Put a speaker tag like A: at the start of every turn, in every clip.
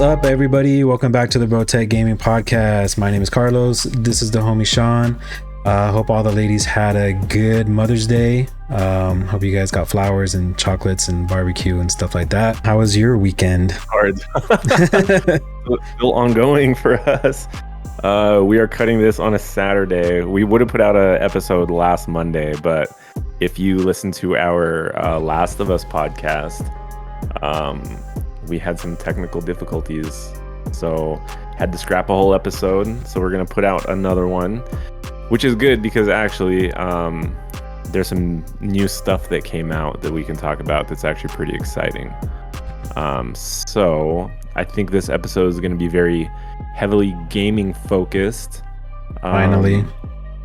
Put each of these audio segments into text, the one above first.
A: up, everybody? Welcome back to the Brotech Gaming Podcast. My name is Carlos. This is the homie Sean. Hope all the ladies had a good Mother's Day. Hope you guys got flowers and chocolates and barbecue and stuff like that. How was your weekend?
B: Hard. Still ongoing for us. We are cutting this on a Saturday. We would have put out an episode last Monday, but if you listen to our Last of Us podcast, we had some technical difficulties, so had to scrap a whole episode. So we're gonna put out another one, which is good because actually there's some new stuff that came out that we can talk about that's actually pretty exciting. So I think this episode is going to be very heavily gaming focused.
A: Finally.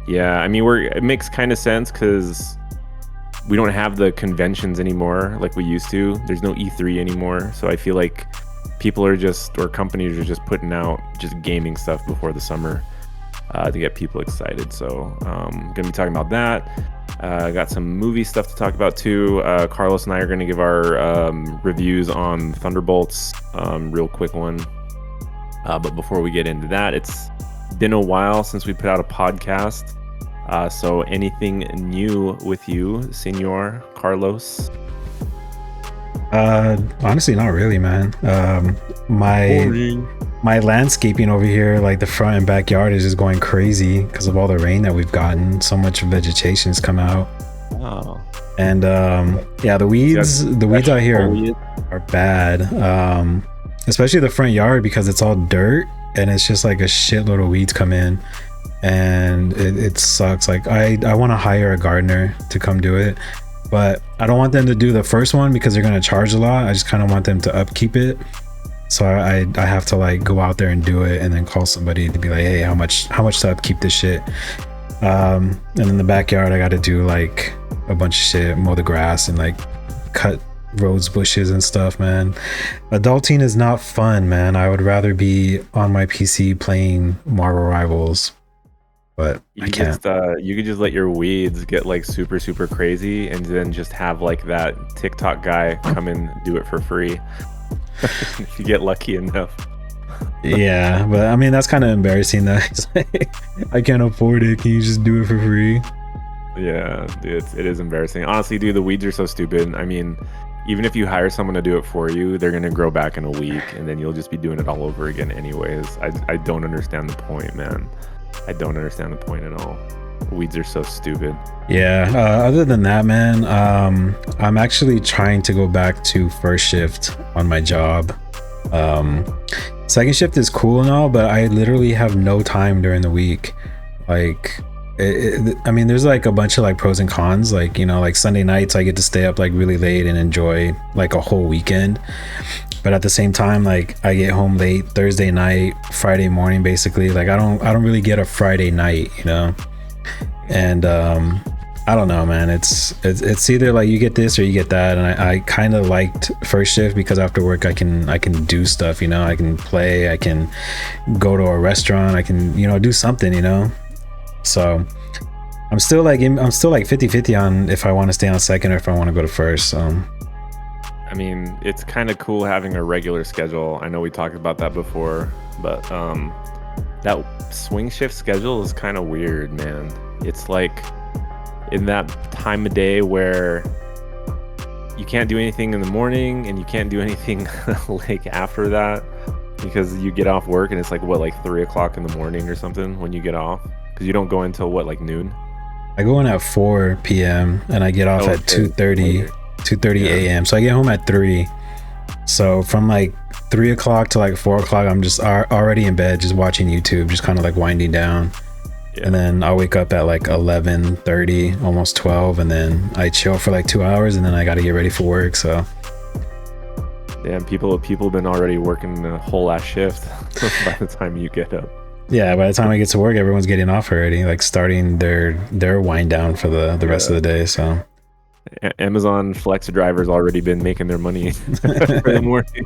B: Yeah, I mean, it makes kind of sense because we don't have the conventions anymore like we used to. There's no E3 anymore. So I feel like companies are just putting out just gaming stuff before the summer to get people excited. So I'm going to be talking about that. Got some movie stuff to talk about too. Carlos and I are going to give our reviews on Thunderbolts, real quick one. But before we get into that, it's been a while since we put out a podcast. So anything new with you, Senor Carlos?
A: Honestly, not really, man. My landscaping over here, like the front and backyard, is just going crazy because of all the rain that we've gotten. So much vegetation's come out.
B: Wow.
A: And yeah, the weeds out here are bad. Especially the front yard because it's all dirt and it's just like a shitload of weeds come in, and it sucks. Like I want to hire a gardener to come do it, but I don't want them to do the first one because they're going to charge a lot. I just kind of want them to upkeep it. So I have to like go out there and do it and then call somebody to be like, hey, how much to upkeep this shit. And in the backyard, I got to do like a bunch of shit, mow the grass and like cut roads, bushes and stuff, man. Adulting is not fun, man. I would rather be on my PC playing Marvel Rivals, but I can't.
B: You could just let your weeds get like super, super crazy and then just have like that TikTok guy come and do it for free. If you get lucky enough.
A: Yeah, but I mean that's kind of embarrassing that like, I can't afford it. Can you just do it for free?
B: Yeah, dude, it is embarrassing. Honestly, dude, the weeds are so stupid. I mean, even if you hire someone to do it for you, they're gonna grow back in a week, and then you'll just be doing it all over again anyways. I don't understand the point, man. I don't understand the point at all. Weeds are so stupid.
A: Yeah, other than that, man, I'm actually trying to go back to first shift on my job. Second shift is cool and all, but I literally have no time during the week. Like I mean, there's like a bunch of like pros and cons. Like, you know, like Sunday nights I get to stay up like really late and enjoy like a whole weekend, but at the same time, like I get home late Thursday night, Friday morning basically. Like I don't really get a Friday night, you know. And I don't know, man. It's either like you get this or you get that. And I kind of liked first shift because after work I can do stuff, you know. I can play, I can go to a restaurant, I can, you know, do something, you know. So I'm still like 50-50 on if I want to stay on second or if I want to go to first. So
B: I mean, it's kind of cool having a regular schedule. I know we talked about that before, but that swing shift schedule is kind of weird, man. It's like in that time of day where you can't do anything in the morning and you can't do anything like after that because you get off work and it's like what, like 3 o'clock in the morning or something when you get off, because you don't go until what, like noon?
A: I go in at 4 p.m. and I get off at 2:30 a.m. So I get home at 3. So from like 3 o'clock to like 4 o'clock, I'm just already in bed, just watching YouTube, just kind of like winding down. Yeah. And then I'll wake up at like 11:30, almost 12, and then I chill for like 2 hours, and then I got to get ready for work. So
B: damn, people have been already working a whole ass shift by the time you get up.
A: Yeah, by the time I get to work, everyone's getting off already, like starting their wind down for the rest of the day. So
B: Amazon Flex drivers already been making their money for the morning.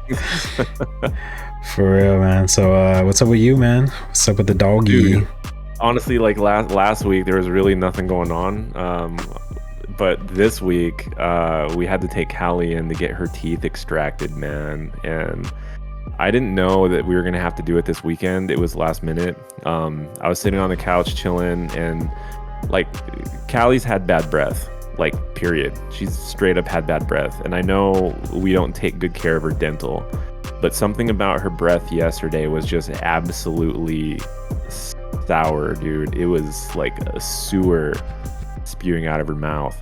A: For real, man. So what's up with you, man? What's up with the doggy?
B: Dude, honestly, like last week there was really nothing going on, but this week we had to take Callie in to get her teeth extracted, man. And I didn't know that we were gonna have to do it this weekend. It was last minute. I was sitting on the couch chilling, and like Callie's had bad breath, like period. She's straight up had bad breath, and I know we don't take good care of her dental, but something about her breath yesterday was just absolutely sour, dude. It was like a sewer spewing out of her mouth.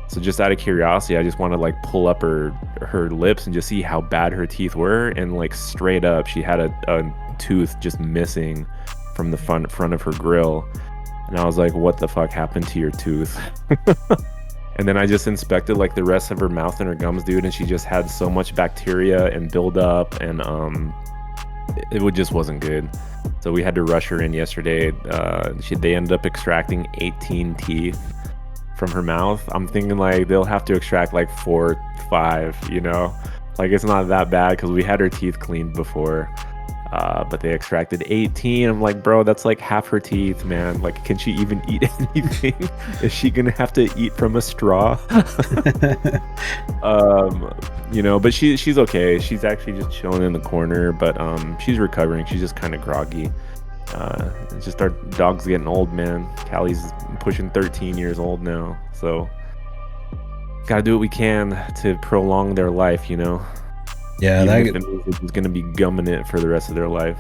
B: So just out of curiosity, I just want to like pull up her lips and just see how bad her teeth were. And like straight up, she had a tooth just missing from the front of her grill. And I was like, what the fuck happened to your tooth? And then I just inspected like the rest of her mouth and her gums, dude. And she just had so much bacteria and buildup, and it just wasn't good. So we had to rush her in yesterday. They ended up extracting 18 teeth from her mouth. I'm thinking like they'll have to extract like 4, 5, you know, like it's not that bad because we had her teeth cleaned before, but they extracted 18. I'm like, bro, that's like half her teeth, man. Like, can she even eat anything? Is she gonna have to eat from a straw? You know, but she's okay. She's actually just chilling in the corner, but she's recovering. She's just kind of groggy. It's just our dog's getting old, man. Callie's pushing 13 years old now, so gotta do what we can to prolong their life, you know.
A: Yeah,
B: is gonna be gumming it for the rest of their life.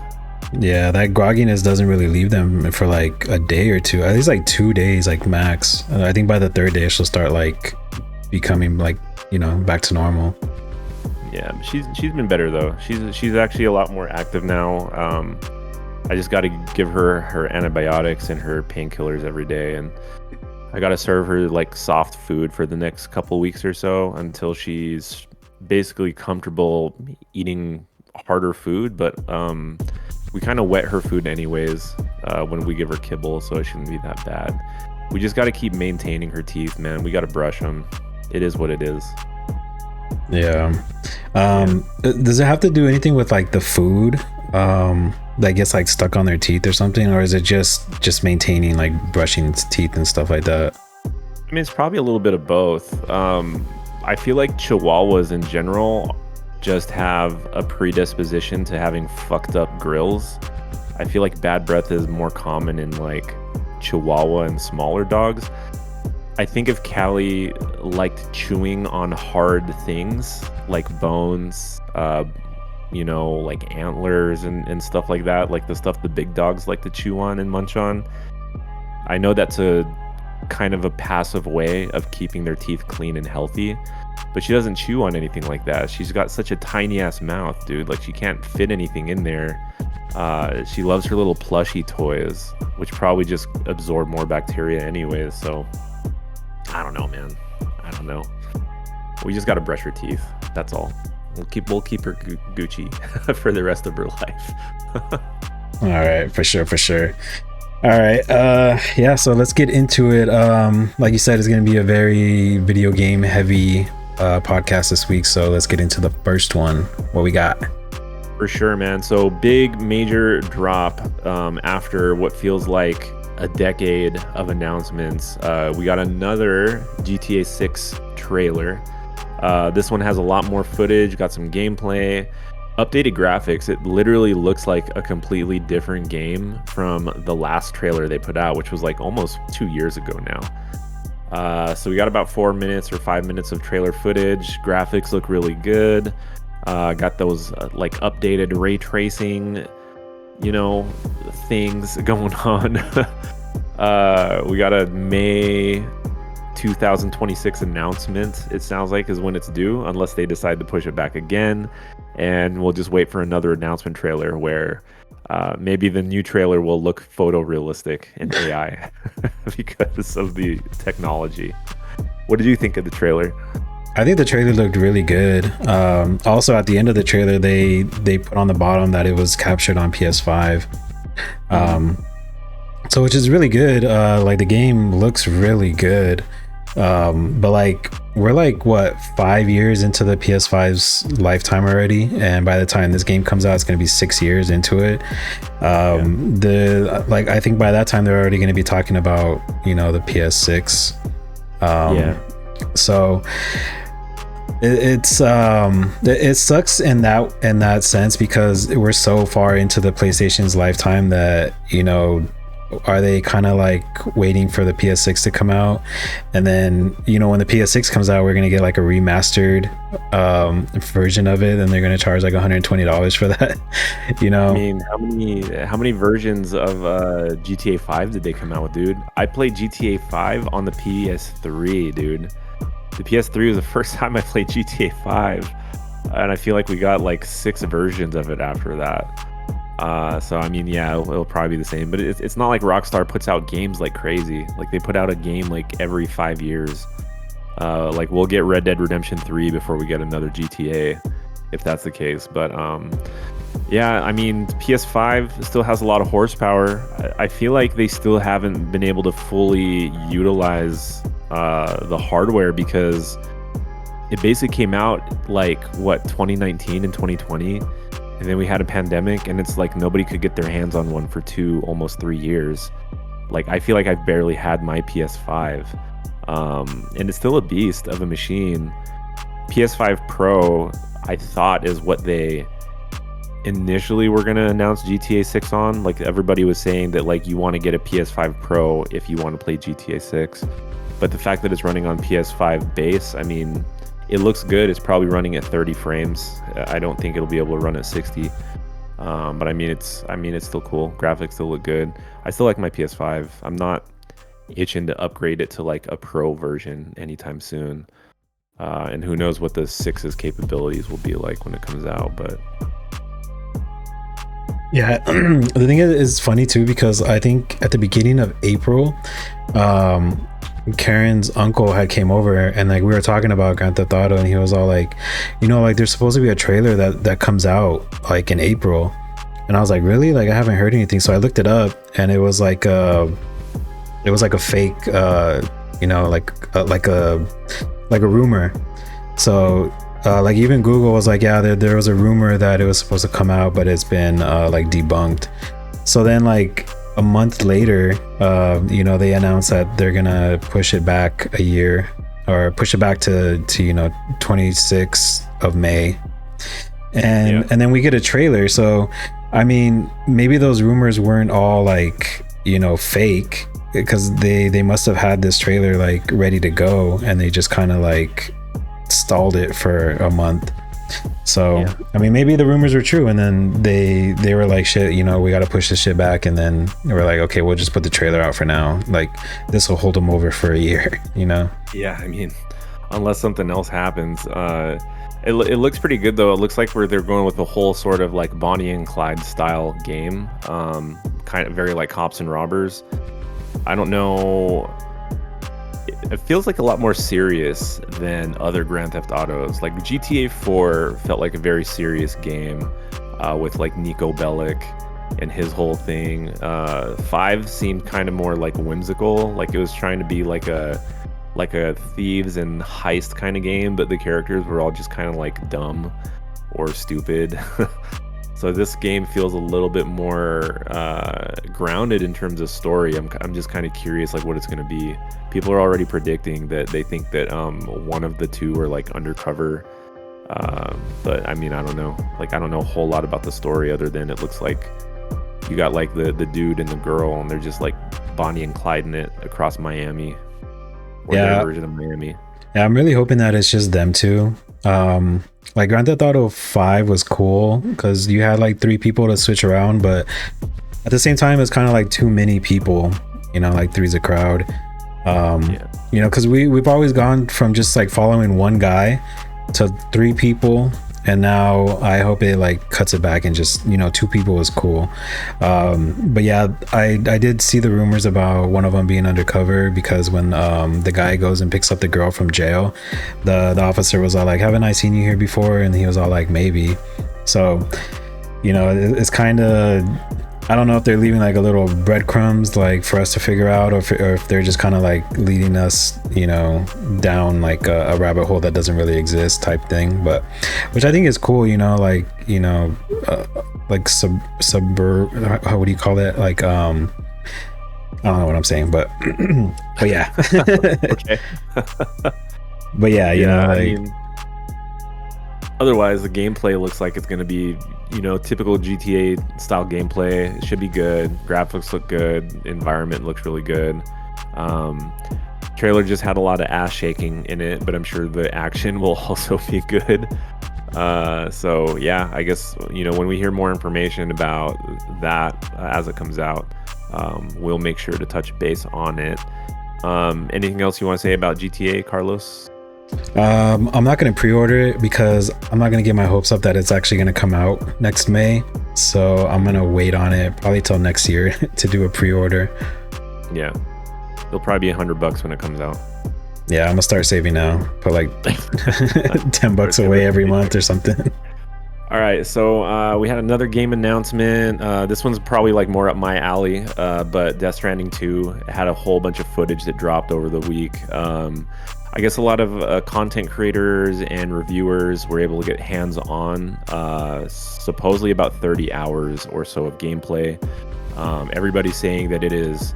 A: Yeah, that grogginess doesn't really leave them for like a day or two. At least like 2 days, like max. I think by the 3rd day she'll start like becoming like, you know, back to normal.
B: Yeah, she's been better though. She's actually a lot more active now. I just got to give her antibiotics and her painkillers every day, and I got to serve her like soft food for the next couple weeks or so until she's basically comfortable eating harder food. But we kind of wet her food anyways when we give her kibble, so it shouldn't be that bad. We just got to keep maintaining her teeth, man. We got to brush them. It is what it is.
A: Yeah. Does it have to do anything with like the food that gets like stuck on their teeth or something, or is it just maintaining like brushing teeth and stuff like that?
B: I mean, it's probably a little bit of both. I feel like Chihuahuas in general just have a predisposition to having fucked up grills. I feel like bad breath is more common in like Chihuahua and smaller dogs. I think if Callie liked chewing on hard things like bones, you know, like antlers and stuff like that, like the stuff the big dogs like to chew on and munch on, I know that's a kind of a passive way of keeping their teeth clean and healthy, but she doesn't chew on anything like that. She's got such a tiny ass mouth, dude. Like she can't fit anything in there. She loves her little plushy toys, which probably just absorb more bacteria anyways. So I don't know, man. I don't know. We just got to brush her teeth. That's all. We'll keep her Gucci for the rest of her life.
A: All right, for sure. All right, yeah, so let's get into it. Like you said, it's going to be a very video game heavy podcast this week, so let's get into the first one. What we got?
B: For sure, man. So big major drop after what feels like a decade of announcements. We got another GTA 6 trailer. This one has a lot more footage, got some gameplay, updated graphics. It literally looks like a completely different game from the last trailer they put out, which was like almost 2 years ago now. So we got about 4 minutes or 5 minutes of trailer footage. Graphics look really good. Got those like updated ray tracing, you know, things going on. We got a May 2026 announcement, it sounds like, is when it's due, unless they decide to push it back again. And we'll just wait for another announcement trailer where maybe the new trailer will look photorealistic in AI because of the technology. What did you think of the trailer?
A: I think the trailer looked really good. Also, at the end of the trailer, they put on the bottom that it was captured on PS5. So which is really good. Like the game looks really good. But like we're like what 5 years into the PS5's lifetime already, and by the time this game comes out, it's going to be 6 years into it. I think by that time they're already going to be talking about, you know, the PS6. So It sucks in that sense because we're so far into the PlayStation's lifetime that, you know, are they kind of like waiting for the PS6 to come out, and then, you know, when the PS6 comes out, we're gonna get like a remastered version of it, and they're gonna charge like $120 for that. You know,
B: I mean, how many versions of GTA 5 did they come out with, dude? I played GTA 5 on the PS3, dude. The PS3 was the first time I played GTA 5, and I feel like we got like 6 versions of it after that. So I mean, yeah, it'll probably be the same, but it's not like Rockstar puts out games like crazy. Like they put out a game like every 5 years. Like we'll get Red Dead Redemption 3 before we get another GTA, if that's the case. But yeah, I mean, PS5 still has a lot of horsepower. I feel like they still haven't been able to fully utilize the hardware because it basically came out like what, 2019 and 2020. And then we had a pandemic, and it's like nobody could get their hands on one for almost 3 years. Like, I feel like I've barely had my PS5. And it's still a beast of a machine. PS5 Pro, I thought, is what they initially were going to announce GTA 6 on. Like, everybody was saying that, like, you want to get a PS5 Pro if you want to play GTA 6. But the fact that it's running on PS5 base, I mean, it looks good. It's probably running at 30 frames. I don't think it'll be able to run at 60. But I mean, it's still cool. Graphics still look good. I still like my PS5. I'm not itching to upgrade it to like a pro version anytime soon. And who knows what the 6's capabilities will be like when it comes out. But
A: yeah, the thing is funny too, because I think at the beginning of April, Karen's uncle had came over, and like we were talking about Grand Theft Auto, and he was all like, you know, like there's supposed to be a trailer that comes out like in April. And I was like, really? Like I haven't heard anything. So I looked it up, and it was like a fake you know, like a rumor. So like even Google was like, yeah, there was a rumor that it was supposed to come out, but it's been like debunked. So then like a month later, you know, they announced that they're gonna push it back a year, or push it back to you know, 26th of May, and then we get a trailer. So I mean, maybe those rumors weren't all like, you know, fake, because they must have had this trailer like ready to go, and they just kind of like stalled it for a month. So yeah. I mean, maybe the rumors were true, and then they were like, shit, you know, we got to push this shit back, and then they were like, okay, we'll just put the trailer out for now, like this will hold them over for a year, you know. Yeah,
B: I mean, unless something else happens. It looks pretty good though. It looks like they're going with the whole sort of like Bonnie and Clyde style game, kind of very like cops and robbers. I don't know, it feels like a lot more serious than other Grand Theft Autos. Like GTA 4 felt like a very serious game, with like Nico Bellic and his whole thing. 5 seemed kind of more like whimsical, like it was trying to be like a thieves and heist kind of game, but the characters were all just kind of like dumb or stupid. So this game feels a little bit more grounded in terms of story. I'm just kind of curious like what it's going to be. People are already predicting that they think that one of the two are like undercover. But I mean, I don't know. Like I don't know a whole lot about the story other than it looks like you got like the dude and the girl, and they're just like Bonnie and Clyde it across Miami, or their version of Miami.
A: Yeah, I'm really hoping that it's just them two. Like Grand Theft Auto 5 was cool because you had like 3 people to switch around, but at the same time it's kind of like too many people, you know, like 3's a crowd. You know, because we've always gone from just like following one guy to 3 people, and now I hope it like cuts it back and just, you know, 2 people is cool. But yeah, I did see the rumors about one of them being undercover, because when the guy goes and picks up the girl from jail, the officer was all like, haven't I seen you here before? And he was all like, maybe. So, you know, it's kind of, I don't know if they're leaving like a little breadcrumbs like for us to figure out, or if they're just kind of like leading us, you know, down like a rabbit hole that doesn't really exist type thing. But which I think is cool, you know, like, you know, like suburb, what do you call that? Like I don't know what I'm saying, but but yeah.
B: Okay.
A: But yeah, you know, like,
B: I mean, Otherwise, the gameplay looks like it's going to be, typical GTA style gameplay. It should be good. Graphics look good. Environment looks really good. Um, Trailer just had a lot of ass shaking in it, but I'm sure the action will also be good. So yeah, I guess, when we hear more information about that as it comes out, we'll make sure to touch base on it. Anything else you want to say about GTA, Carlos?
A: I'm not going to pre-order it because I'm not going to get my hopes up that it's actually going to come out next May. So I'm going to wait on it probably till next year to do a pre-order.
B: Yeah, it'll probably be $100 when it comes out.
A: Yeah, I'm gonna start saving now. Put like $10 away every month or something.
B: All right, so we had another game announcement. This one's probably like more up my alley, but Death Stranding 2 had a whole bunch of footage that dropped over the week. I guess a lot of content creators and reviewers were able to get hands-on, supposedly about 30 hours or so of gameplay. Everybody's saying that it is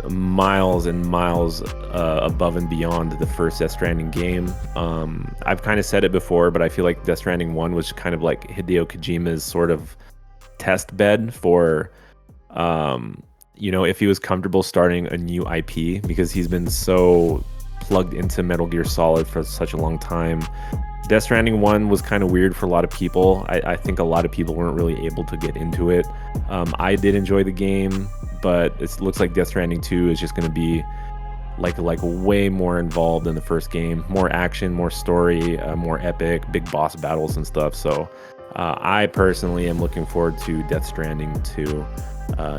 B: miles and miles above and beyond the first Death Stranding game. I've kind of said it before, but I feel like Death Stranding 1 was kind of like Hideo Kojima's sort of test bed for, if he was comfortable starting a new IP, because he's been so plugged into Metal Gear Solid for such a long time. Death Stranding 1 was kind of weird for a lot of people. I think a lot of people weren't really able to get into it. I did enjoy the game, but it looks like Death Stranding 2 is just going to be like way more involved than the first game. More action, more story, more epic, big boss battles and stuff. So I personally am looking forward to Death Stranding 2,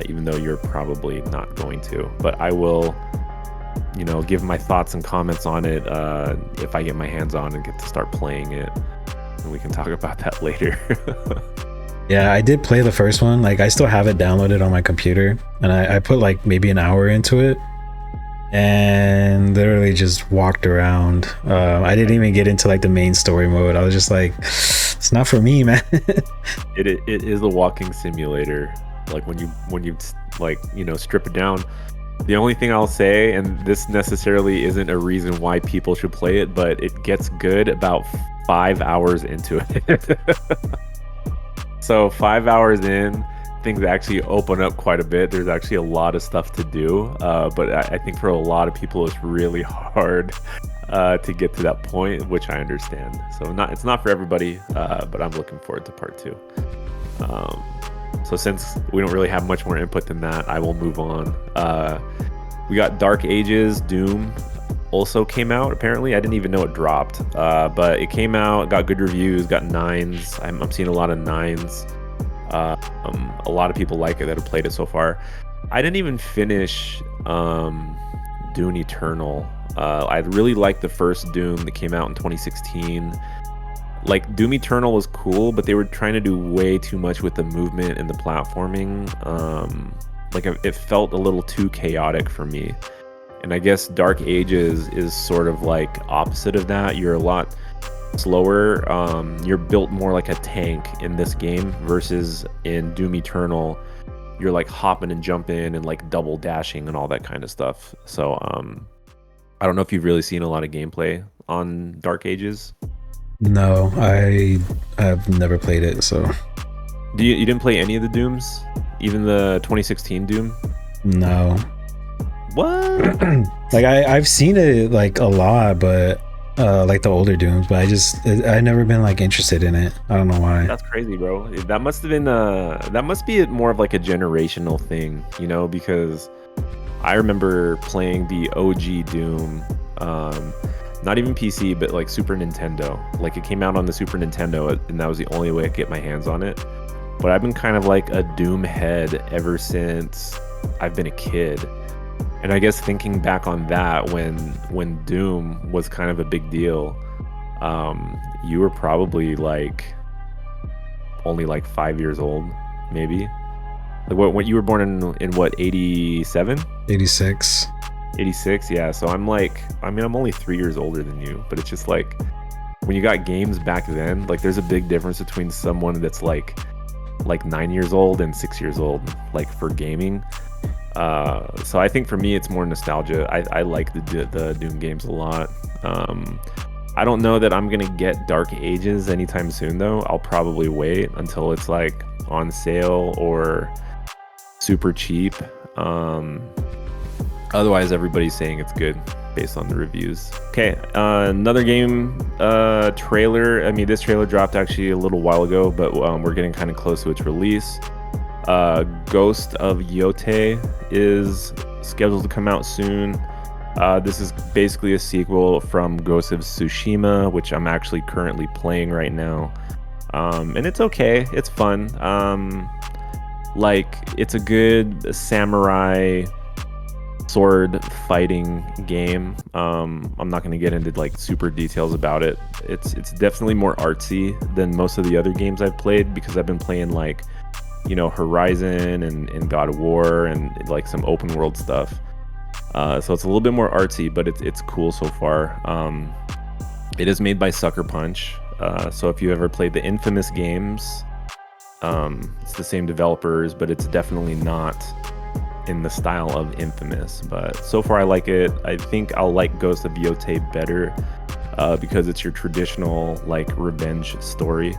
B: even though you're probably not going to. But I will, give my thoughts and comments on it if I get my hands on and get to start playing it. And we can talk about that later.
A: Yeah, I did play the first one. Like, I still have it downloaded on my computer, and I put like maybe an hour into it and literally just walked around. I didn't even get into like the main story mode. I was just like, it's not for me, man.
B: It is a walking simulator. Like when you like, strip it down. The only thing I'll say, and this necessarily isn't a reason why people should play it, but it gets good about 5 hours into it. So 5 hours in, things actually open up quite a bit. There's actually a lot of stuff to do, but I think for a lot of people, it's really hard to get to that point, which I understand. So it's not for everybody, but I'm looking forward to part 2. So since we don't really have much more input than that, I will move on. We got Dark Ages Doom also came out, apparently. I didn't even know it dropped, but it came out, got good reviews, got 9s. I'm seeing a lot of 9s. A lot of people like it that have played it so far. I didn't even finish Doom Eternal. I really liked the first Doom that came out in 2016. Like, Doom Eternal was cool, but they were trying to do way too much with the movement and the platforming. Like, it felt a little too chaotic for me. And I guess Dark Ages is sort of like opposite of that. You're a lot slower. You're built more like a tank in this game versus in Doom Eternal. You're like hopping and jumping and like double dashing and all that kind of stuff. So I don't know if you've really seen a lot of gameplay on Dark Ages.
A: No, I've never played it. So
B: you didn't play any of the Dooms, even the 2016 Doom?
A: No.
B: What?
A: Like I've seen it like a lot, but like the older Dooms, but I never been like interested in it. I don't know why.
B: That's crazy, bro. That must have been that must be more of like a generational thing, because I remember playing the OG Doom, not even PC, but like Super Nintendo. Like, it came out on the Super Nintendo, and that was the only way I could get my hands on it. But I've been kind of like a Doom head ever since I've been a kid. And I guess thinking back on that, when Doom was kind of a big deal, you were probably like only like 5 years old, maybe. Like, what you were born in what, 87?
A: 86.
B: 86, yeah. So I'm only 3 years older than you, but it's just like, when you got games back then, like, there's a big difference between someone that's like 9 years old and 6 years old, like, for gaming. So I think for me, it's more nostalgia. I like the Doom games a lot. I don't know that I'm gonna get Dark Ages anytime soon though. I'll probably wait until it's like on sale or super cheap. Otherwise, everybody's saying it's good based on the reviews. Okay, another game trailer. I mean, this trailer dropped actually a little while ago, but we're getting kind of close to its release. Ghost of Yote is scheduled to come out soon. This is basically a sequel from Ghost of Tsushima, which I'm actually currently playing right now. And it's okay. It's fun. Like, it's a good samurai sword fighting game. I'm not going to get into like super details about it. It's definitely more artsy than most of the other games I've played, because I've been playing like, you know, Horizon and God of War and like some open world stuff. So it's a little bit more artsy, but it's cool so far. It is made by Sucker Punch. So if you ever played the Infamous games, it's the same developers, but it's definitely not in the style of Infamous. But so far I like it. I think I'll like Ghost of Yote better because it's your traditional like revenge story,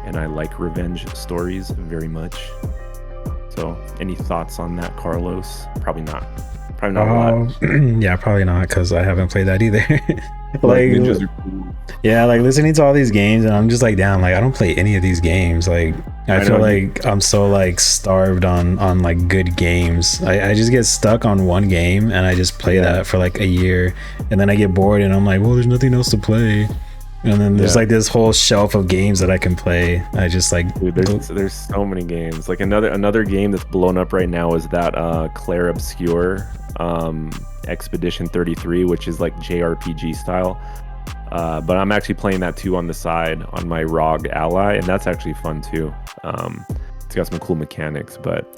B: and I like revenge stories very much. So any thoughts on that, Carlos? Probably not a lot.
A: Yeah, probably not, because I haven't played that either.
B: Like ninjas are cool.
A: Yeah, like listening to all these games, and I'm just like, damn, like I don't play any of these games. Like I feel like I'm so like starved on like good games. I just get stuck on one game and I just play that for like a year, and then I get bored and I'm like, well, there's nothing else to play. And then there's like this whole shelf of games that I can play. I just like,
B: dude, there's so many games. Like another game that's blown up right now is that Claire Obscure Expedition 33, which is like JRPG style. But I'm actually playing that too on the side on my ROG Ally, and that's actually fun too. It's got some cool mechanics, but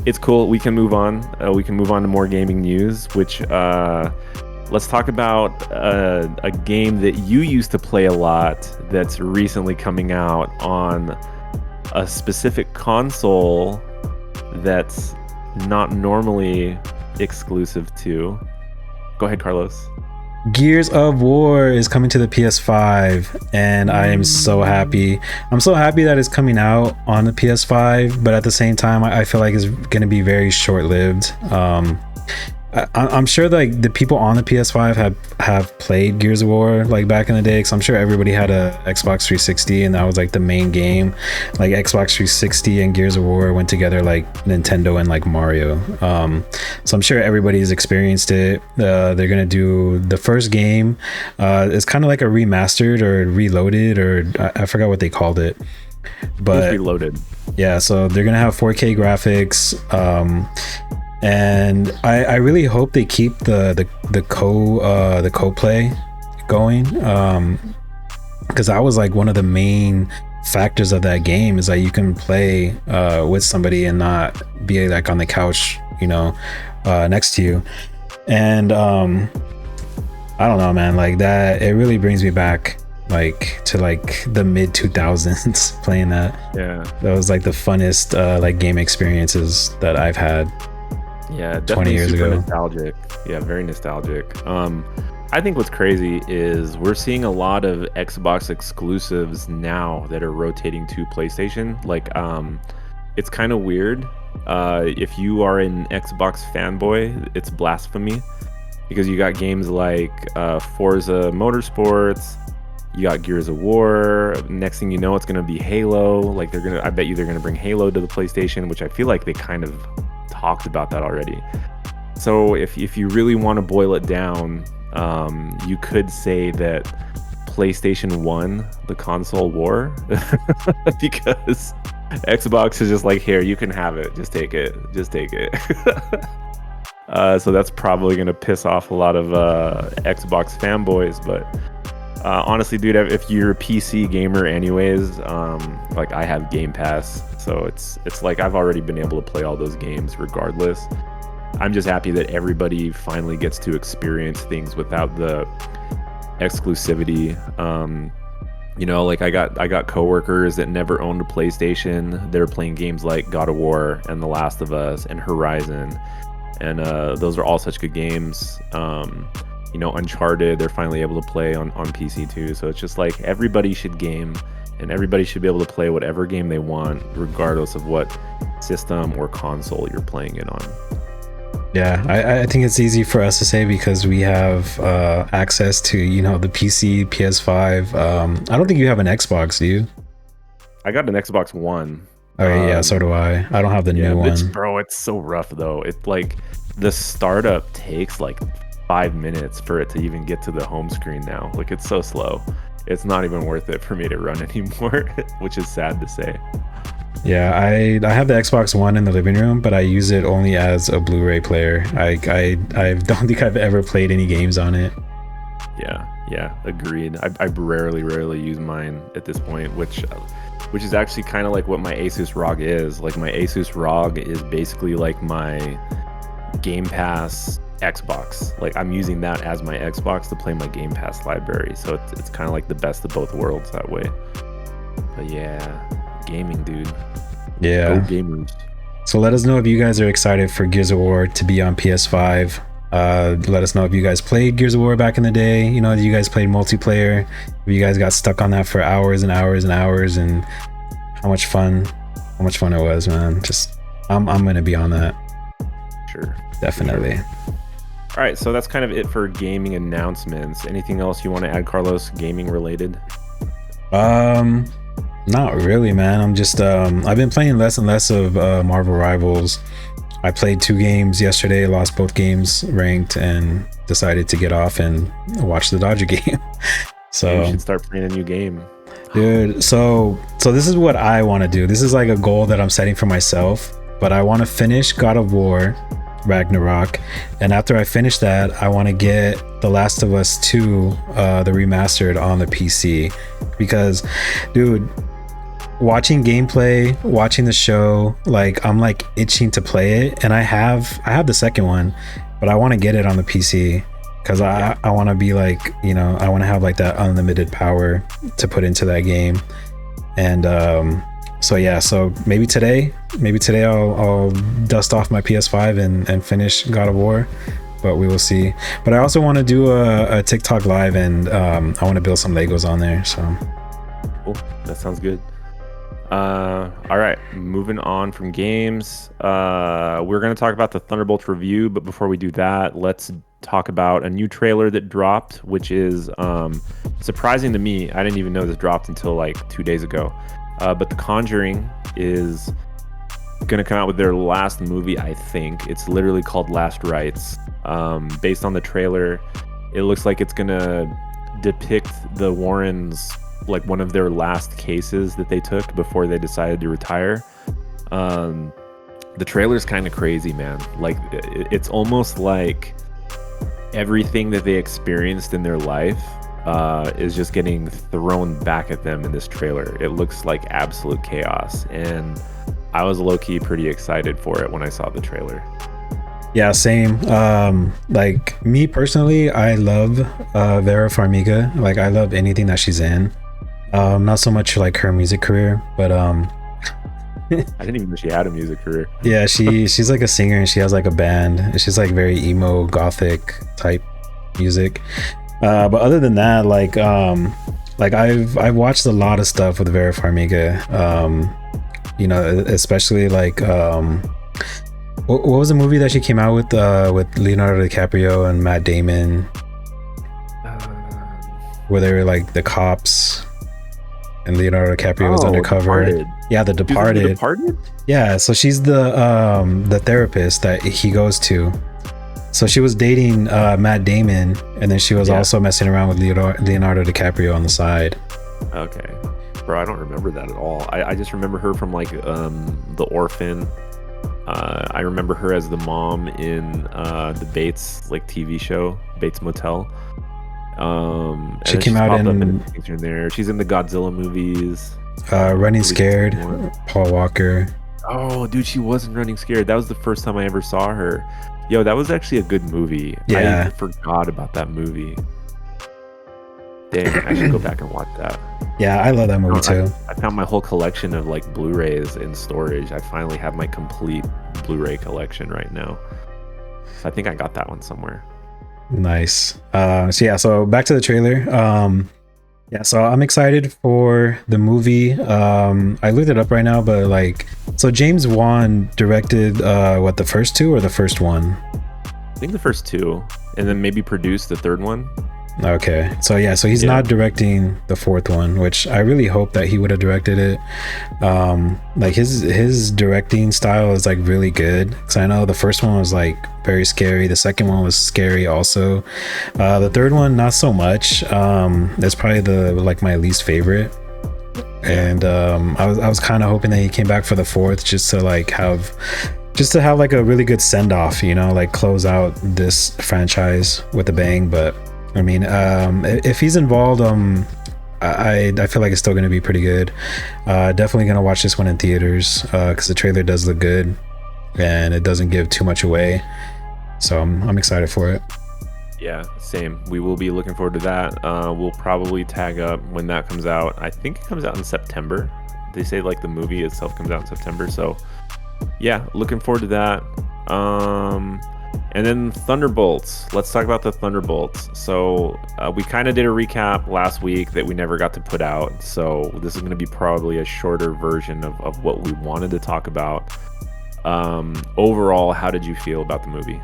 B: it's cool. We can move on. We can move on to more gaming news, which let's talk about a game that you used to play a lot that's recently coming out on a specific console that's not normally exclusive to. Go ahead, Carlos.
A: Gears of War is coming to the PS5, and I am so happy. I'm so happy that it's coming out on the PS5, but at the same time, I feel like it's going to be very short-lived. I'm sure like the people on the PS5 have played Gears of War like back in the day, because I'm sure everybody had a Xbox 360 and that was like the main game. Like Xbox 360 and Gears of War went together like Nintendo and like Mario. So I'm sure everybody's experienced it. They're gonna do the first game. It's kind of like a remastered or reloaded, or I forgot what they called it. But
B: reloaded. Yeah,
A: so they're gonna have 4K graphics. And I really hope they keep the co-play going, because that was like one of the main factors of that game, is that you can play with somebody and not be like on the couch, you know, next to you. And I don't know, man, like that, it really brings me back like to like the mid 2000s playing that.
B: Yeah,
A: that was like the funnest like game experiences that I've had.
B: Yeah,
A: 20 years ago.
B: Nostalgic. Yeah, very nostalgic. I think what's crazy is we're seeing a lot of Xbox exclusives now that are rotating to PlayStation. Like, it's kind of weird. If you are an Xbox fanboy, it's blasphemy, because you got games like Forza Motorsports, you got Gears of War. Next thing you know, it's gonna be Halo. Like I bet you they're gonna bring Halo to the PlayStation, which I feel like they kind of talked about that already. So if you really want to boil it down, you could say that PlayStation won the console war because Xbox is just like, here, you can have it, just take it. So that's probably gonna piss off a lot of Xbox fanboys, but honestly, dude, if you're a PC gamer anyways, like I have Game Pass, so it's like I've already been able to play all those games regardless. I'm just happy that everybody finally gets to experience things without the exclusivity. You know, like I got coworkers that never owned a PlayStation. They're playing games like God of War and The Last of Us and Horizon, and those are all such good games. Uncharted, they're finally able to play on PC too. So it's just like everybody should game, and everybody should be able to play whatever game they want, regardless of what system or console you're playing it on.
A: Yeah, I think it's easy for us to say because we have access to the PC, PS5. I don't think you have an Xbox, do you?
B: I got an Xbox One.
A: Okay, yeah, so do I. I don't have the new one.
B: Bro, it's so rough though. It's like the startup takes like 5 minutes for it to even get to the home screen now. Like, it's so slow. It's not even worth it for me to run anymore, which is sad to say.
A: Yeah, I have the Xbox One in the living room, but I use it only as a Blu-ray player. I don't think I've ever played any games on it.
B: Yeah, agreed. I rarely use mine at this point, which is actually kind of like what my Asus ROG is. Like, my Asus ROG is basically like my Game Pass Xbox. Like, I'm using that as my Xbox to play my Game Pass library. So it's kind of like the best of both worlds that way. But yeah, gaming, dude.
A: Yeah.
B: Go gamers.
A: So let us know if you guys are excited for Gears of War to be on PS5. Let us know if you guys played Gears of War back in the day. If you guys played multiplayer, if you guys got stuck on that for hours and hours and hours, and how much fun it was, man. I'm gonna be on that.
B: Sure.
A: Definitely.
B: Sure. All right, so that's kind of it for gaming announcements. Anything else you want to add, Carlos, gaming related?
A: Not really, man. I'm just I've been playing less and less of Marvel Rivals. I played 2 games yesterday, lost both games ranked, and decided to get off and watch the Dodger game. So
B: you should start playing a new game,
A: dude. So this is what I want to do. This is like a goal that I'm setting for myself, but I want to finish God of War Ragnarok, and after I finish that, I want to get The Last of Us 2 the remastered on the PC, because dude, watching gameplay, watching the show, like, I'm like itching to play it, and I have the second one, but I want to get it on the PC because I want to be like, I want to have like that unlimited power to put into that game. And so maybe today I'll dust off my PS5 and finish God of War, but we will see. But I also want to do a TikTok live, and I want to build some Legos on there. So
B: cool, that sounds good. All right, moving on from games, we're going to talk about the Thunderbolts review, but before we do that, let's talk about a new trailer that dropped, which is surprising to me. I didn't even know this dropped until like 2 days ago. But the Conjuring is going to come out with their last movie, I think. It's literally called Last Rites. Based on the trailer, it looks like it's going to depict the Warrens, like one of their last cases that they took before they decided to retire. The trailer's kind of crazy, man. Like, it's almost like everything that they experienced in their life is just getting thrown back at them in this trailer. It looks like absolute chaos, and I was low-key pretty excited for it when I saw the trailer.
A: Yeah, same. Like, me personally, I love Vera Farmiga. Like, I love anything that she's in. Not so much like her music career, but
B: I didn't even know she had a music career.
A: Yeah, she's like a singer, and she has like a band. She's like very emo gothic type music. But other than that, like I've watched a lot of stuff with Vera Farmiga. Especially like what was the movie that she came out with Leonardo DiCaprio and Matt Damon, where they were like the cops and Leonardo DiCaprio was undercover?
B: Departed.
A: Yeah, The Departed.
B: The Departed?
A: Yeah, so she's the therapist that he goes to. So she was dating Matt Damon, and then she was also messing around with Leonardo DiCaprio on the side.
B: Okay. Bro, I don't remember that at all. I just remember her from like The Orphan. I remember her as the mom in the Bates like TV show, Bates Motel.
A: She came out in
B: there. She's in the Godzilla movies.
A: Running Scared, Paul Walker.
B: Oh, dude, she wasn't Running Scared. That was the first time I ever saw her. Yo, that was actually a good movie.
A: Yeah.
B: I forgot about that movie. Dang, I should go back and watch that.
A: Yeah, I love that movie too.
B: I found my whole collection of like Blu-rays in storage. I finally have my complete Blu-ray collection right now. So I think I got that one somewhere.
A: Nice. So yeah, so back to the trailer. Yeah, so I'm excited for the movie. I looked it up right now, but like, so James Wan directed what, the first two or the first one?
B: I think the first two, and then maybe produce the third one.
A: Okay, so yeah, so he's not directing the fourth one, which I really hope that he would have directed it. Like his directing style is like really good, because I know the first one was like very scary, the second one was scary also, the third one not so much. That's probably the like my least favorite. And I was kind of hoping that he came back for the fourth, just to have like a really good send off, you know, like close out this franchise with a bang. But I mean, if he's involved, I feel like it's still going to be pretty good. Definitely going to watch this one in theaters, because the trailer does look good and it doesn't give too much away. So I'm excited for it.
B: Yeah, same. We will be looking forward to that. We'll probably tag up when that comes out. I think it comes out in September. They say like the movie itself comes out in September. So yeah, looking forward to that. And then Thunderbolts. Let's talk about the Thunderbolts. So we kind of did a recap last week that we never got to put out. So this is going to be probably a shorter version of what we wanted to talk about. Overall, how did you feel about the movie?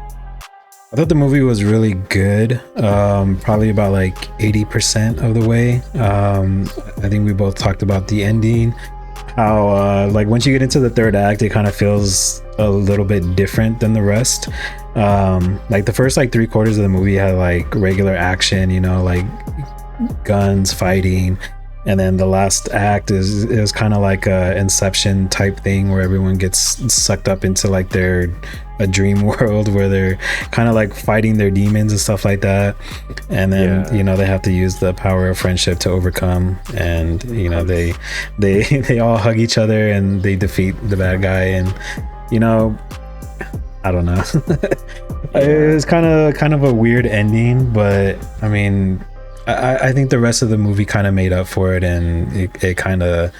A: I thought the movie was really good. Probably about like 80% of the way. I think we both talked about the ending. How like once you get into the third act, it kind of feels a little bit different than the rest. Like the first like 3/4 of the movie had like regular action, you know, like guns, fighting, and then the last act is kind of like a Inception type thing where everyone gets sucked up into like a dream world where they're kind of like fighting their demons and stuff like that. And then you know, they have to use the power of friendship to overcome, and you know, they all hug each other and they defeat the bad guy. And you know, I don't know. It was kind of a weird ending, but I mean, I think the rest of the movie kind of made up for it, and it kind of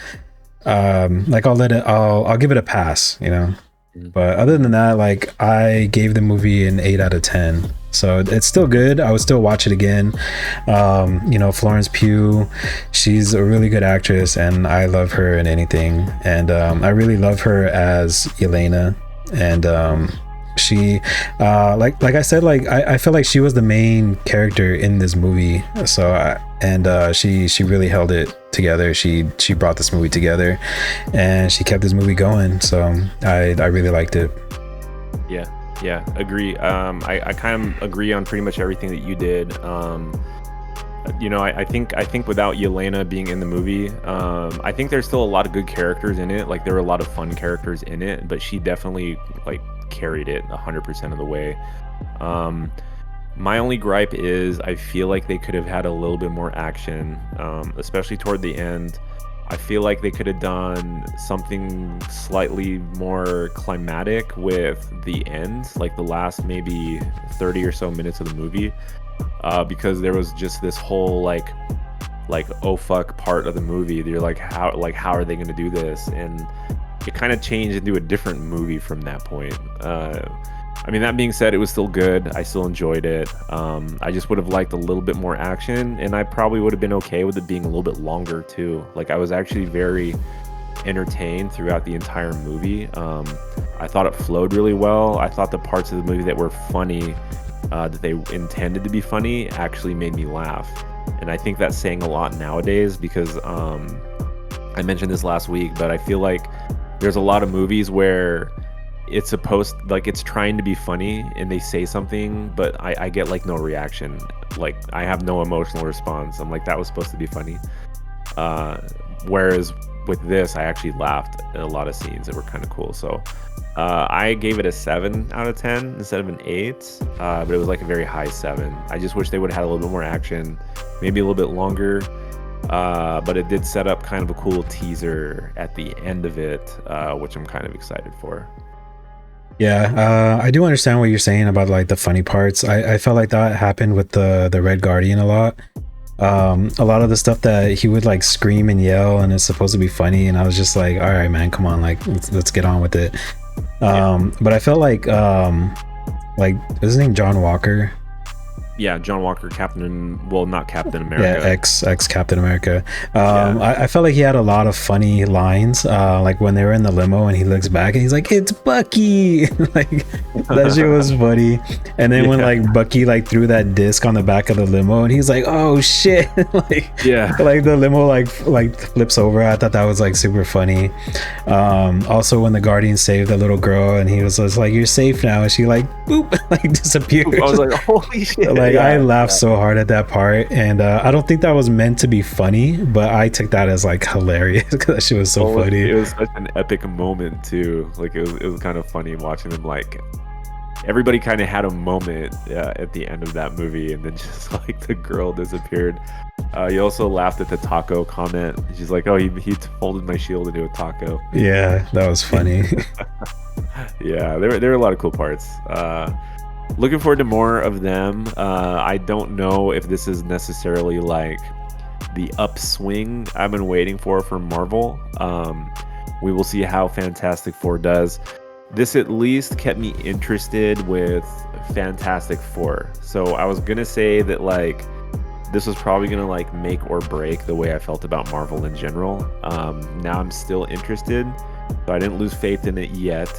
A: like I'll give it a pass, you know. But other than that, like I gave the movie an 8 out of 10. So it's still good. I would still watch it again. You know, Florence Pugh, she's a really good actress and I love her in anything. And I really love her as Elena. And she like I said, like I feel like she was the main character in this movie. So she really held it together. She brought this movie together and she kept this movie going. So I really liked it.
B: Yeah, agree. I kind of agree on pretty much everything that you did. You know, I think without Yelena being in the movie, I think there's still a lot of good characters in it. Like there were a lot of fun characters in it, but she definitely like carried it 100% of the way. My only gripe is I feel like they could have had a little bit more action, especially toward the end. I feel like they could have done something slightly more climatic with the end, like the last maybe 30 or so minutes of the movie, because there was just this whole like oh fuck part of the movie. You're like, how are they going to do this? And it kind of changed into a different movie from that point. I mean, that being said, it was still good. I still enjoyed it. I just would have liked a little bit more action, and I probably would have been okay with it being a little bit longer too. Like I was actually very entertained throughout the entire movie. I thought it flowed really well. I thought the parts of the movie that were funny, that they intended to be funny, actually made me laugh. And I think that's saying a lot nowadays because I mentioned this last week, but I feel like there's a lot of movies where it's it's trying to be funny and they say something, but I get like no reaction. Like I have no emotional response. I'm like, that was supposed to be funny. Whereas with this, I actually laughed at a lot of scenes that were kind of cool. So I gave it a 7 out of 10 instead of an 8, but it was like a very high 7. I just wish they would have had a little bit more action, maybe a little bit longer. But it did set up kind of a cool teaser at the end of it, which I'm kind of excited for.
A: Yeah, I do understand what you're saying about like the funny parts. I felt like that happened with the Red Guardian a lot. A lot of the stuff that he would like scream and yell and it's supposed to be funny, and I was just like, all right man, come on, like let's get on with it. But I felt like is his name John Walker?
B: John Walker, not Captain
A: Yeah,
B: America.
A: ex Captain America.
B: Yeah.
A: I felt like he had a lot of funny lines, like when they were in the limo and he looks back and he's like, "It's Bucky!" Like that shit was funny. And then when
B: Yeah.
A: like Bucky like threw that disc on the back of the limo and he's like, "Oh shit!" Like
B: Yeah.
A: like the limo like flips over. I thought that was like super funny. Also when the Guardian saved the little girl and he was just like, "You're safe now," and she like boop like disappeared.
B: I was like, holy shit.
A: Like
B: Yeah,
A: I laughed
B: yeah.
A: so hard at that part, and I don't think that was meant to be funny, but I took that as like hilarious because that shit was so
B: Well,
A: funny.
B: it was such an epic moment too. Like it was kind of funny watching them. Like everybody kind of had a moment at the end of that movie, and then just like the girl disappeared. You also laughed at the taco comment. She's like, "Oh, he folded my shield into a taco."
A: Yeah, that was funny.
B: Yeah, there were a lot of cool parts. Looking forward to more of them. I don't know if this is necessarily like the upswing I've been waiting for from Marvel. We will see how Fantastic Four does. This at least kept me interested with Fantastic Four. So I was gonna say that like this was probably gonna like make or break the way I felt about Marvel in general. Now I'm still interested, so I didn't lose faith in it yet.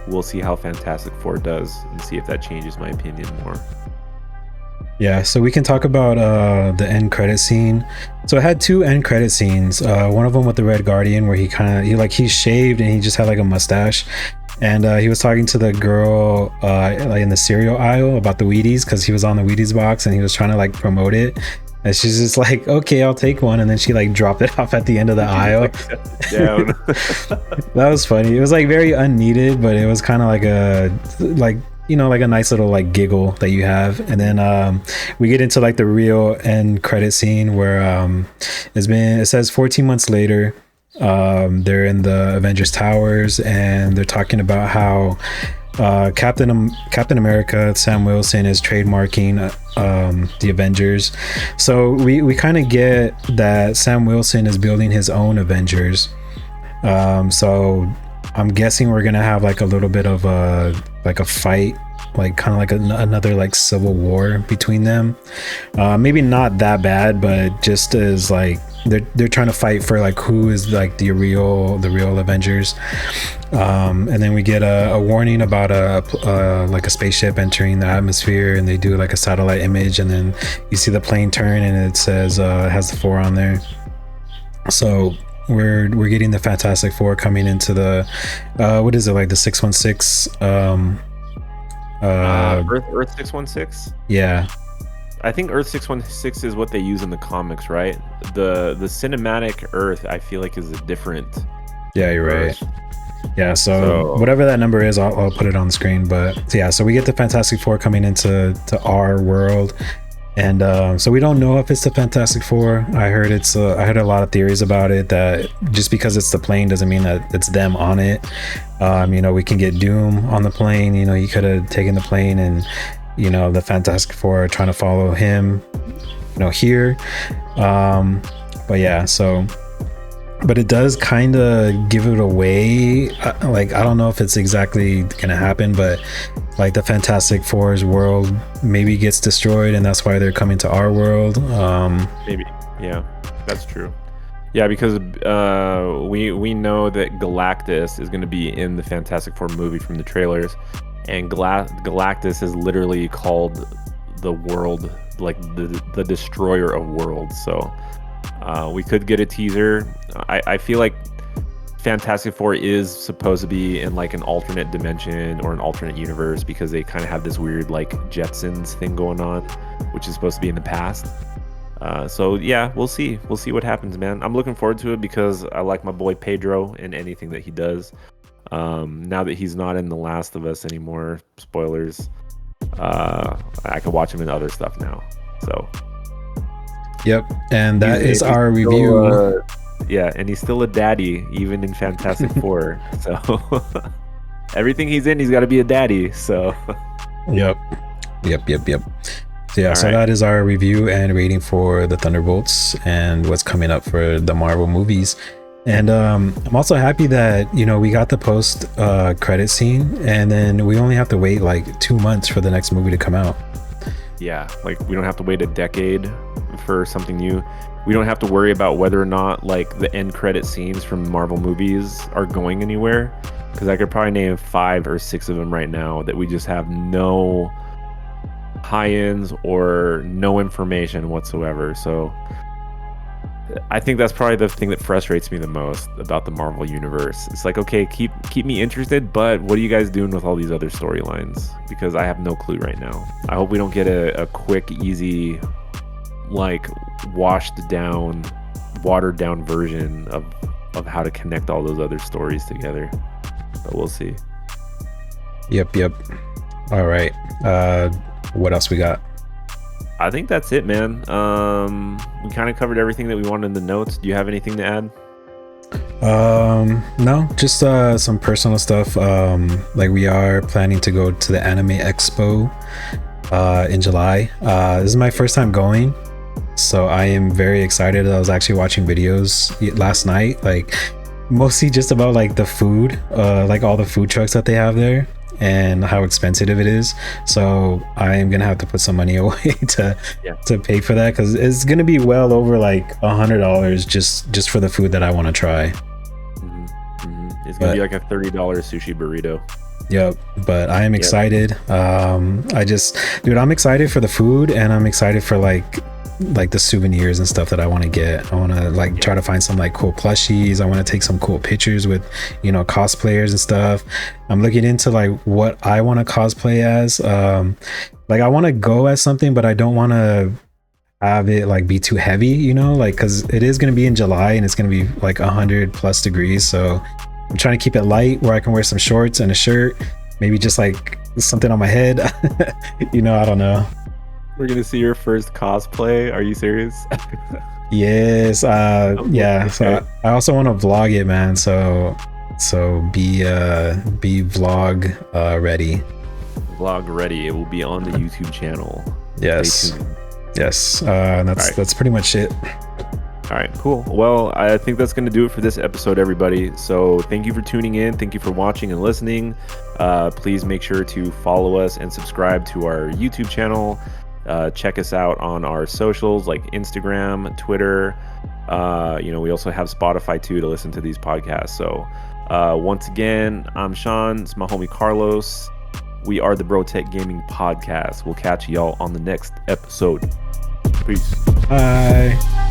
B: We'll see how Fantastic Four does and see if that changes my opinion more.
A: Yeah, so we can talk about the end credit scene. So it had two end credit scenes. One of them with the Red Guardian, where he's shaved and he just had like a mustache, and he was talking to the girl like in the cereal aisle about the Wheaties because he was on the Wheaties box and he was trying to like promote it. And she's just like, "Okay, I'll take one," and then she like dropped it off at the end of the aisle.
B: Down.
A: That was funny. It was like very unneeded, but it was kind of like like a nice little like giggle that you have. And then we get into like the real end credit scene where it says 14 months later, they're in the Avengers towers and they're talking about how Captain America, Sam Wilson, is trademarking the Avengers. So we kind of get that Sam Wilson is building his own Avengers. So I'm guessing we're gonna have like a little bit of a fight, like kind of like another like civil war between them. Maybe not that bad, but just as like they're trying to fight for like who is like the real Avengers. And then we get a warning about like a spaceship entering the atmosphere, and they do like a satellite image, and then you see the plane turn and it says it has the 4 on there. So we're getting the Fantastic Four coming into the what is it, like the 616
B: Earth 616.
A: Yeah,
B: I think Earth 616 is what they use in the comics, right? The cinematic Earth, I feel like, is a different.
A: yeah, you're right.
B: Earth.
A: Yeah, so whatever that number is, I'll put it on the screen. But yeah, so we get the Fantastic Four coming into our world, and so we don't know if it's the Fantastic Four. I heard a lot of theories about it, that just because it's the plane doesn't mean that it's them on it. We can get Doom on the plane. He could have taken the plane, and the Fantastic Four are trying to follow him here. But yeah, so but it does kind of give it away. Like, I don't know if it's exactly gonna happen, but like the Fantastic Four's world maybe gets destroyed, and that's why they're coming to our world.
B: Maybe, yeah, that's true. Yeah, because we know that Galactus is going to be in the Fantastic Four movie from the trailers, and Galactus is literally called the world, like the destroyer of worlds. So we could get a teaser. I feel like Fantastic Four is supposed to be in like an alternate dimension or an alternate universe, because they kind of have this weird like Jetsons thing going on, which is supposed to be in the past. So yeah, we'll see what happens, man. I'm looking forward to it because I like my boy Pedro in anything that he does. Now that he's not in The Last of Us anymore, spoilers, I can watch him in other stuff now. So
A: Yep, and that is our review.
B: Yeah, and he's still a daddy even in Fantastic Four. So everything he's in, he's got to be a daddy. So
A: Yep. So yeah, so that is our review and rating for the Thunderbolts and what's coming up for the Marvel movies. And I'm also happy that we got the post credit scene, and then we only have to wait like 2 months for the next movie to come out.
B: Yeah, like we don't have to wait a decade for something new. We don't have to worry about whether or not like the end credit scenes from Marvel movies are going anywhere. Because I could probably name 5 or 6 of them right now that we just have no tie-ins or no information whatsoever. So I think that's probably the thing that frustrates me the most about the Marvel universe. It's like, okay, keep me interested, but what are you guys doing with all these other storylines? Because I have no clue right now. I hope we don't get a quick, easy, like watered down version of how to connect all those other stories together. But we'll see.
A: Yep. All right. What else we got?
B: I think that's it, man. We kind of covered everything that we wanted in the notes. Do you have anything to add?
A: No, just some personal stuff. Like we are planning to go to the Anime Expo in July. This is my first time going, so I am very excited. I was actually watching videos last night, like mostly just about like the food, like all the food trucks that they have there and how expensive it is. So I am gonna have to put some money away to pay for that, because it's gonna be well over like $100 just for the food that I want to try.
B: It's gonna be like a $30 sushi burrito.
A: Yep, but I am excited. I'm excited for the food, and I'm excited for like the souvenirs and stuff that I want to get. I want to like try to find some like cool plushies. I want to take some cool pictures with, you know, cosplayers and stuff. I'm looking into like what I want to cosplay as. Like I want to go as something, but I don't want to have it like be too heavy, you know, like because it is going to be in July and it's going to be like 100+ degrees. So I'm trying to keep it light where I can wear some shorts and a shirt, maybe just like something on my head. You know, I don't know.
B: We're gonna see your first cosplay. Are you serious?
A: Yes. Yeah.
B: Okay.
A: So I also want to vlog it, man. So be vlog ready.
B: Vlog ready. It will be on the YouTube channel.
A: Yes.
B: Stay tuned.
A: Yes. That's pretty much it.
B: All right, cool. Well, I think that's going to do it for this episode, everybody. So thank you for tuning in. Thank you for watching and listening. Please make sure to follow us and subscribe to our YouTube channel. Check us out on our socials like Instagram, Twitter. You know, we also have Spotify too to listen to these podcasts. So once again, I'm Sean. It's my homie Carlos. We are the Bro Tech Gaming Podcast. We'll catch y'all on the next episode. Peace.
A: Bye.